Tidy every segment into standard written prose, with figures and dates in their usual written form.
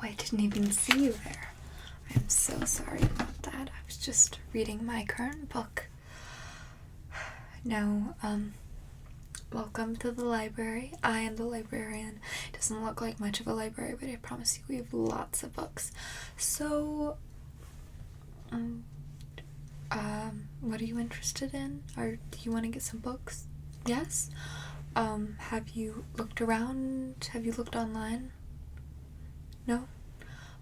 I didn't even see you there. I'm so sorry about that. I was just reading my current book. Now, welcome to the library. I am the librarian. It doesn't look like much of a library, but I promise you we have lots of books. So, what are you interested in? Or do you want to get some books? Yes? Have you looked around? Have you looked online? No?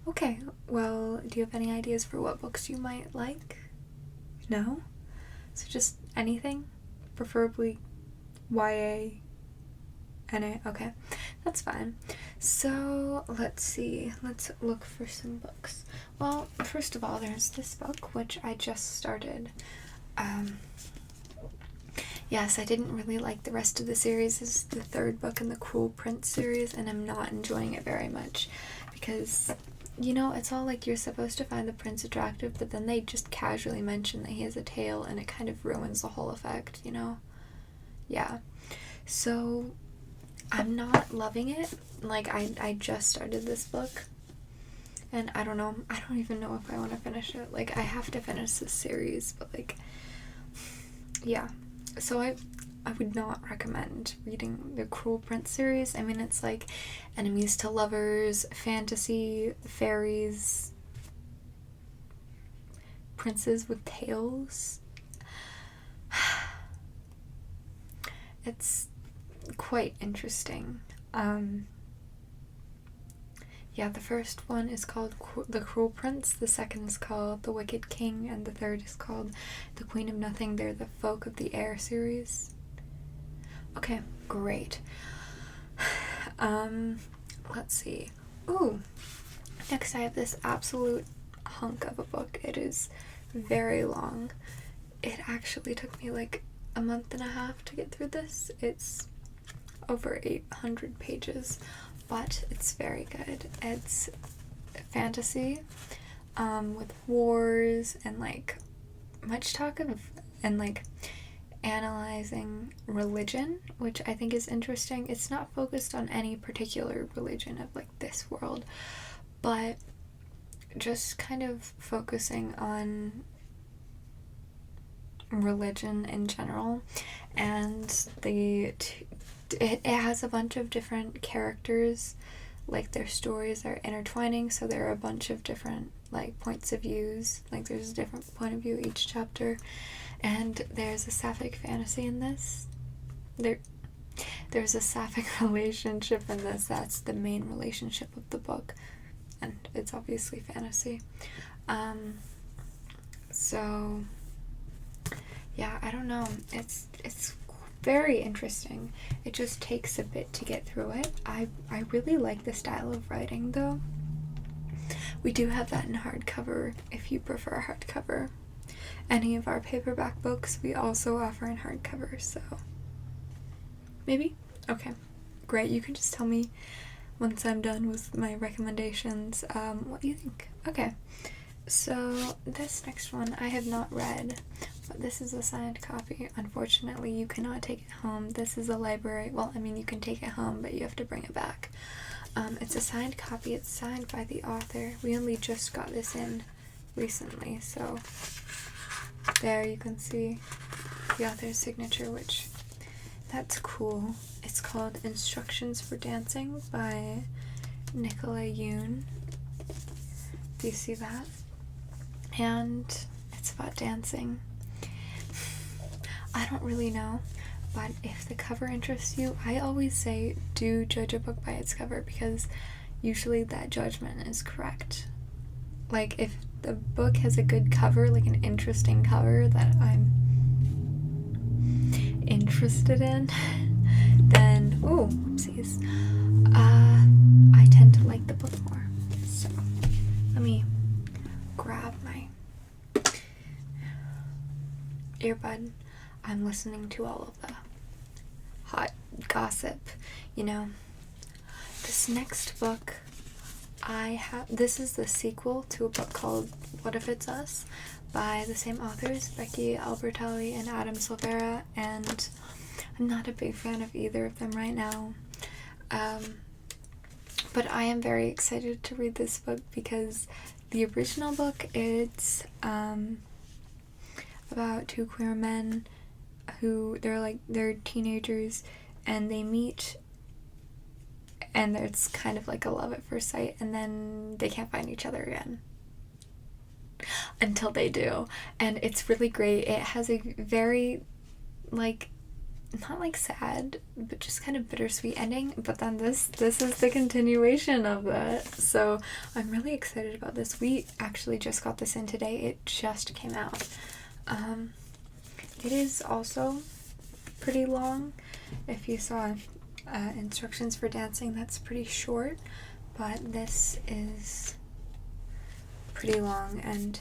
Okay, well, do you have any ideas for what books you might like? No? So just anything? Preferably YA, NA? Okay, that's fine. So, let's see. Let's look for some books. Well, first of all, there's this book, which I just started. Yes, I didn't really like the rest of the series. This is the third book in the Cruel Prince series, and I'm not enjoying it very much because, you know, it's all like you're supposed to find the prince attractive, but then they just casually mention that he has a tail, and it kind of ruins the whole effect, you know? Yeah. So, I'm not loving it. Like, I just started this book, and I don't know. I don't even know if I want to finish it. Like, I have to finish this series, but, like, yeah. So I would not recommend reading the Cruel Prince series. I mean, it's like enemies to lovers, fantasy, fairies, princes with tails. It's quite interesting. Yeah, the first one is called The Cruel Prince, the second is called The Wicked King, and the third is called The Queen of Nothing. They're the Folk of the Air series. Okay, great. Let's see. Ooh, next I have this absolute hunk of a book. It is very long. It actually took me like a month and a half to get through this. It's over 800 pages. But it's very good. It's fantasy, with wars and like much talk of and like analyzing religion, which I think is interesting. It's not focused on any particular religion of like this world, but just kind of focusing on religion in general, and it has a bunch of different characters, like their stories are intertwining, so there are a bunch of different like points of views, like there's a different point of view each chapter, and there's a sapphic fantasy in this. There's a sapphic relationship in this. That's the main relationship of the book, and it's obviously fantasy. So yeah, I don't know, it's very interesting. It just takes a bit to get through it. I really like the style of writing, though. We do have that in hardcover, if you prefer hardcover. Any of our paperback books we also offer in hardcover, so maybe? Okay, great. You can just tell me once I'm done with my recommendations what you think. Okay, so this next one I have not read, but this is a signed copy. Unfortunately, you cannot take it home. This is a library. Well, I mean, you can take it home, but you have to bring it back. It's a signed copy. It's signed by the author. We only just got this in recently, so there you can see the author's signature, which that's cool. It's called Instructions for Dancing by Nicola Yoon. Do you see that? And it's about dancing. I don't really know, but if the cover interests you, I always say do judge a book by its cover, because usually that judgment is correct. Like, if the book has a good cover, like an interesting cover that I'm interested in, then, oh, whoopsies, I tend to like the book more. So, let me grab my earbud. I'm listening to all of the hot gossip, you know. This next book this is the sequel to a book called What If It's Us by the same authors, Becky Albertalli and Adam Silvera, and I'm not a big fan of either of them right now. But I am very excited to read this book because the original book, it's about two queer men who they're teenagers and they meet, and it's kind of like a love at first sight, and then they can't find each other again until they do, and it's really great. It has a very, like, not like sad, but just kind of bittersweet ending, but then this is the continuation of that, so I'm really excited about this. We actually just got this in today. It just came out. It is also pretty long. If you saw instructions for dancing, that's pretty short, but this is pretty long, and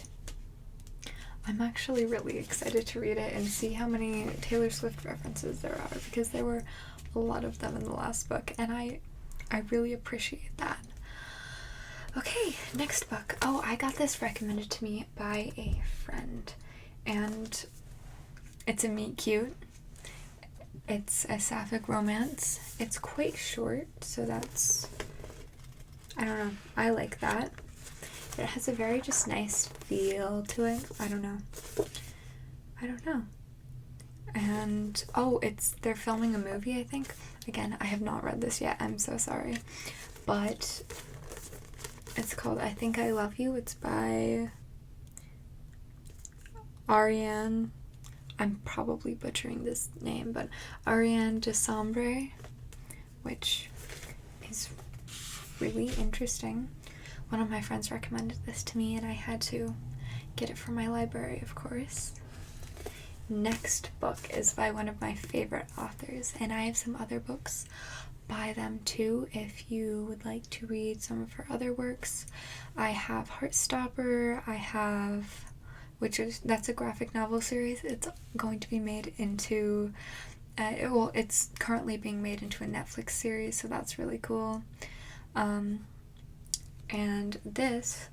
I'm actually really excited to read it and see how many Taylor Swift references there are, because there were a lot of them in the last book, and I really appreciate that. Okay, next book. Oh, I got this recommended to me by a friend, and it's a meet cute. It's a sapphic romance. It's quite short, so that's, I don't know, I like that. It has a very just nice feel to it. I don't know. And they're filming a movie, I think. Again, I have not read this yet. I'm so sorry. But it's called I Think I Love You. It's by Ariane. I'm probably butchering this name, but Ariane Desambre, which is really interesting. One of my friends recommended this to me, and I had to get it from my library, of course. Next book is by one of my favorite authors, and I have some other books by them too if you would like to read some of her other works. I have Heartstopper, that's a graphic novel series. It's going to be made into, it's currently being made into a Netflix series, so that's really cool. And this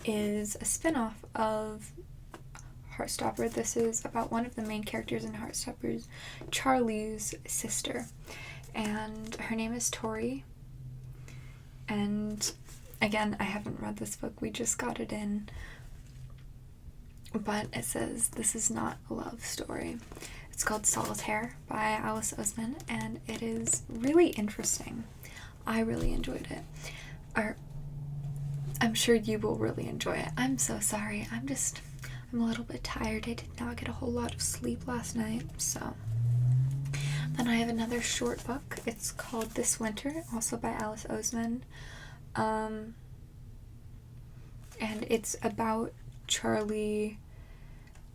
is a spin-off of Heartstopper. This is about one of the main characters in Heartstopper's, Charlie's sister, and her name is Tori. And again, I haven't read this book, we just got it in, but it says this is not a love story. It's called Solitaire by Alice Oseman, and it is really interesting. I really enjoyed it. I'm sure you will really enjoy it. I'm so sorry. I'm a little bit tired. I did not get a whole lot of sleep last night, so. Then I have another short book. It's called This Winter, also by Alice Oseman. And it's about Charlie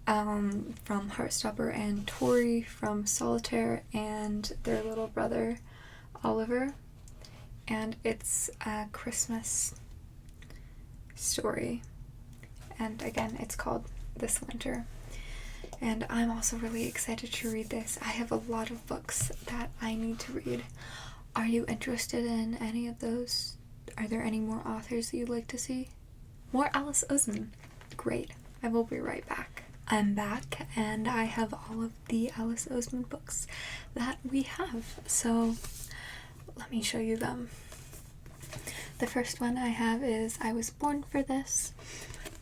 from Heartstopper and Tori from Solitaire and their little brother, Oliver. And it's a Christmas story. And again, it's called This Winter. And I'm also really excited to read this. I have a lot of books that I need to read. Are you interested in any of those? Are there any more authors that you'd like to see? More Alice Oseman. Great. I will be right back. I'm back, and I have all of the Alice Oseman books that we have. So let me show you them. The first one I have is I Was Born for This,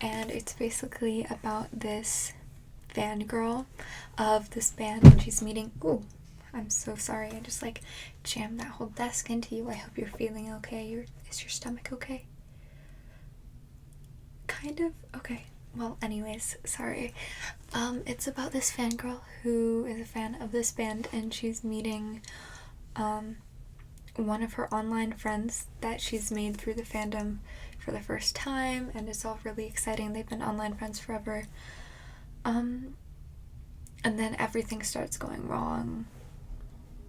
and it's basically about this fangirl of this band, and she's meeting, I'm so sorry, I just jammed that whole desk into you. I hope you're feeling okay. Is your stomach okay? Kind of? Okay. Well, anyways, sorry. It's about this fangirl who is a fan of this band, and she's meeting one of her online friends that she's made through the fandom for the first time, and it's all really exciting. They've been online friends forever. And then everything starts going wrong.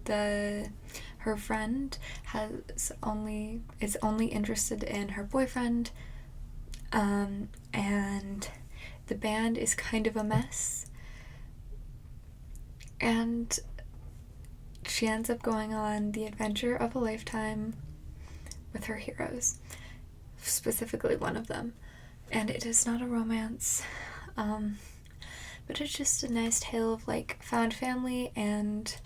Her friend is only interested in her boyfriend, and the band is kind of a mess, and she ends up going on the adventure of a lifetime with her heroes, specifically one of them. And it is not a romance, but it's just a nice tale of found family, and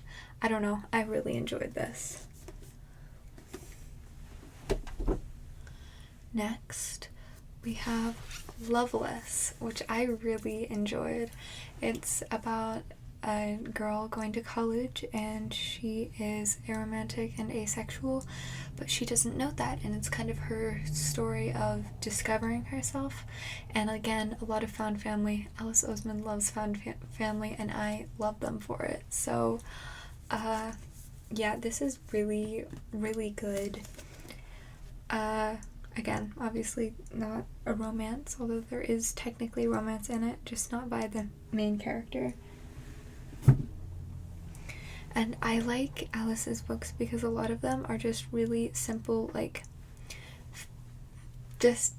I don't know, I really enjoyed this. Next, we have Loveless, which I really enjoyed. It's about a girl going to college and she is aromantic and asexual, but she doesn't know that, and it's kind of her story of discovering herself. And again, a lot of found family. Alice Oseman loves found family, and I love them for it. So yeah, this is really, really good. Again, obviously not a romance, although there is technically romance in it, just not by the main character. And I like Alice's books because a lot of them are just really simple, like, just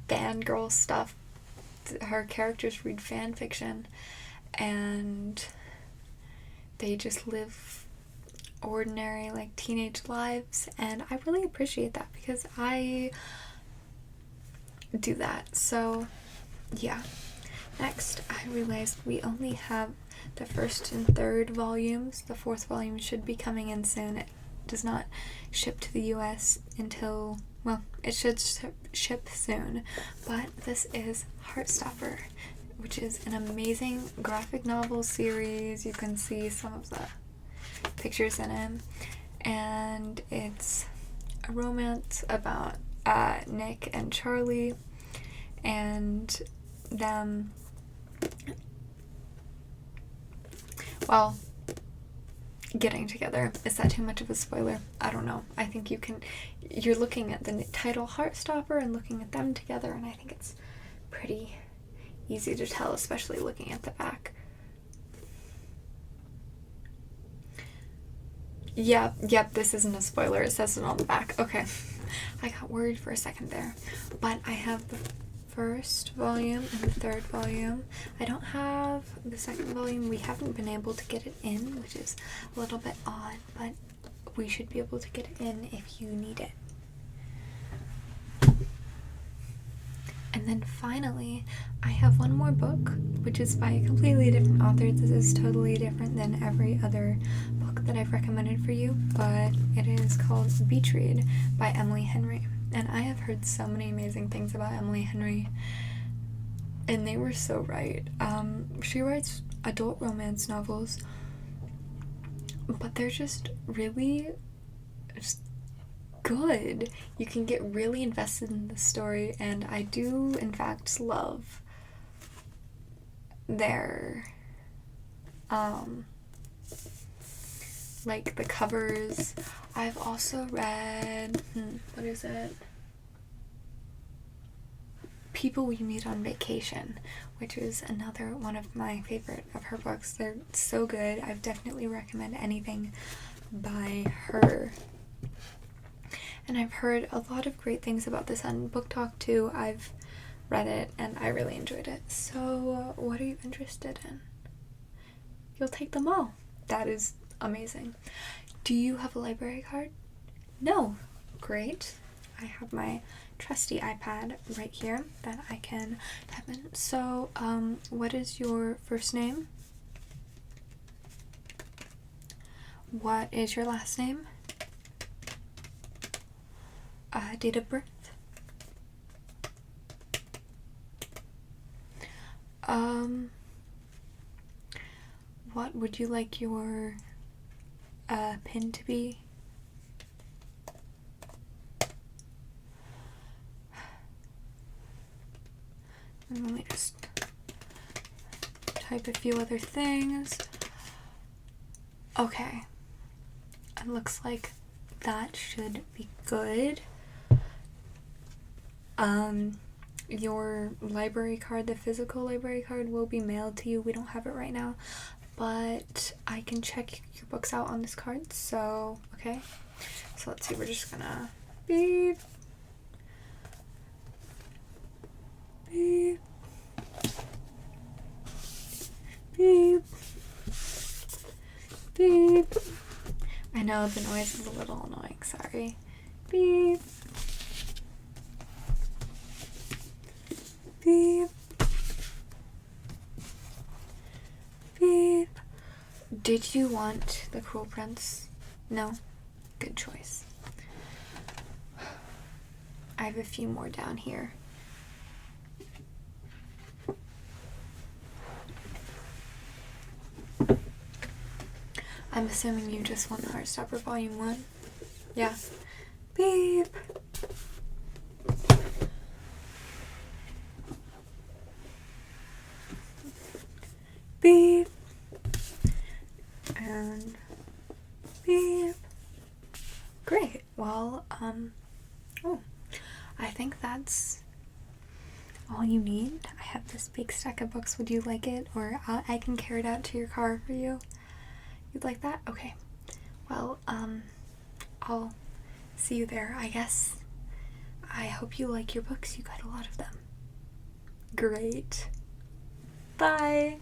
fangirl stuff. Her characters read fan fiction, and they just live ordinary, like, teenage lives, and I really appreciate that because I do that. So yeah. Next, I realized we only have the first and third volumes. The fourth volume should be coming in soon. It does not ship to the US until, well, it should ship soon. But this is Heartstopper, which is an amazing graphic novel series. You can see some of the pictures in it. And it's a romance about Nick and Charlie and them, well, getting together. Is that too much of a spoiler? I don't know. I think you're looking at the title Heartstopper and looking at them together, and I think it's pretty easy to tell, especially looking at the back. Yep, this isn't a spoiler. It says it on the back. Okay. I got worried for a second there. But I have the first volume and the third volume. I don't have the second volume. We haven't been able to get it in, which is a little bit odd, but we should be able to get it in if you need it. And then finally, I have one more book, which is by a completely different author. This is totally different than every other book that I've recommended for you, but it is called Beach Read by Emily Henry. And I have heard so many amazing things about Emily Henry, and they were so right. She writes adult romance novels, but they're just really just good. You can get really invested in the story, and I do in fact love their like the covers. I've also read what is it? People We Meet on Vacation, which is another one of my favorite of her books. They're so good. I've definitely recommend anything by her. And I've heard a lot of great things about this on Book Talk too. I've read it and I really enjoyed it. So what are you interested in? You'll take them all. That is amazing. Do you have a library card? No. Great. I have my trusty iPad right here that I can type in. So, what is your first name? What is your last name? Date of birth? What would you like your pin to be? Let me just type a few other things. Okay. It looks like that should be good. Your library card, the physical library card, will be mailed to you. We don't have it right now, but I can check your books out on this card. So, okay. So let's see, we're just gonna beep. Beep. Beep. Beep. I know the noise is a little annoying, sorry. Beep. Beep. Beep. Did you want the Cruel Prince? No? Good choice. I have a few more down here. I'm assuming you just want Heartstopper Volume 1? Yeah. Beep! Beep! And beep! Great. Well, oh, I think that's all you need. I have this big stack of books. Would you like it? Or I can carry it out to your car for you. You'd like that? Okay. Well, I'll see you there, I guess. I hope you like your books. You got a lot of them. Great. Bye.